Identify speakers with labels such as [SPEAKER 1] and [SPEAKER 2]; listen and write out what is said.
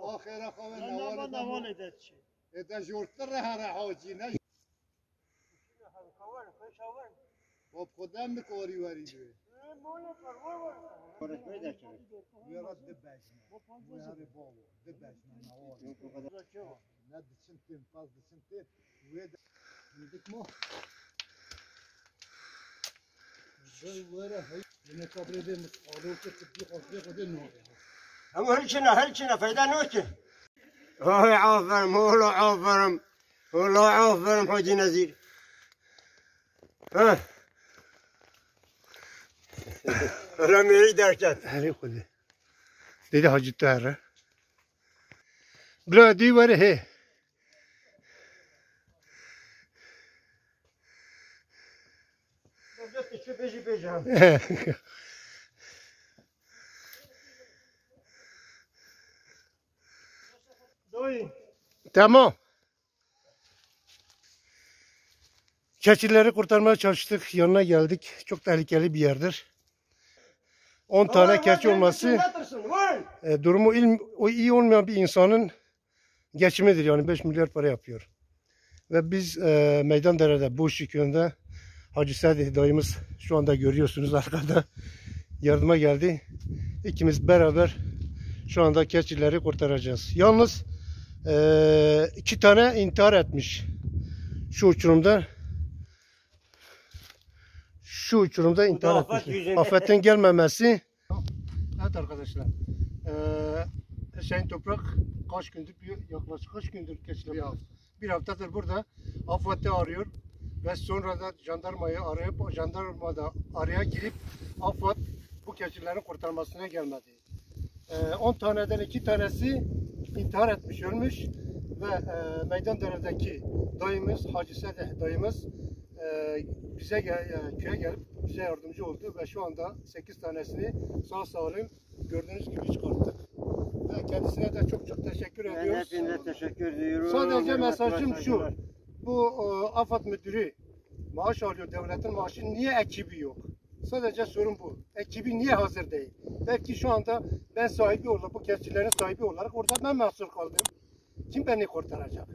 [SPEAKER 1] آخر خواه نوال ادت جورتر هر حاجی نه باب خودم بکاری وری دوی ویراد دبجنه ویاره بابا دبجنه نوال نه دسنتين فاز دسنتين ويدا يدك مو زي ورا هي من قبل ده مقالوك تبي خاصه قد النور
[SPEAKER 2] هم هلشنا فايده نوتي هو عافرم هو عافرم حاجي نزير ها رمي درجات
[SPEAKER 3] هري خذ دي حاجه تاره بلا دي ورا هي Tamam. Keçileri kurtarmaya çalıştık. Yanına geldik. Çok tehlikeli bir yerdir. 10 tane keçi olması durumu iyi olmayan bir insanın geçimidir. Yani 5 milyar para yapıyor. Ve biz Meydandere'de Boşi köyünde Hacı Sadi dayımız şu anda görüyorsunuz arkada yardıma geldi. İkimiz beraber şu anda keçileri kurtaracağız. Yalnız 2 tane intihar etmiş şu uçurumda. Şu uçurumda intihar etmiş. Afetin gelmemesi. Evet arkadaşlar. Hüseyin Toprak kaç gündür, yaklaşık kaç gündür keçiler? Bir haftadır burada. Afet'i arıyor. Ve sonra da jandarmayı arayıp, jandarmada araya girip Afet bu keçilerin kurtarmasına gelmedi. 10 taneden 2 tanesi intihar etmiş, ölmüş ve Meydandere'deki dayımız, Hacı Sadi dayımız bize köye gelip bize yardımcı oldu ve şu anda 8 tanesini sağ salim gördüğünüz gibi çıkarttık. Ve kendisine de çok teşekkür ediyoruz.
[SPEAKER 2] Hepinize teşekkür ediyorum.
[SPEAKER 3] Sadece mesajım şu, bu AFAD müdürü maaş alıyor, devletin maaşı, niye ekibi yok? Sadece sorun bu. Ekibi niye hazır değil? Belki şu anda ben sahibi olarak, bu keçilerin sahibi olarak orada ben mahsur kaldım. Kim beni kurtaracak?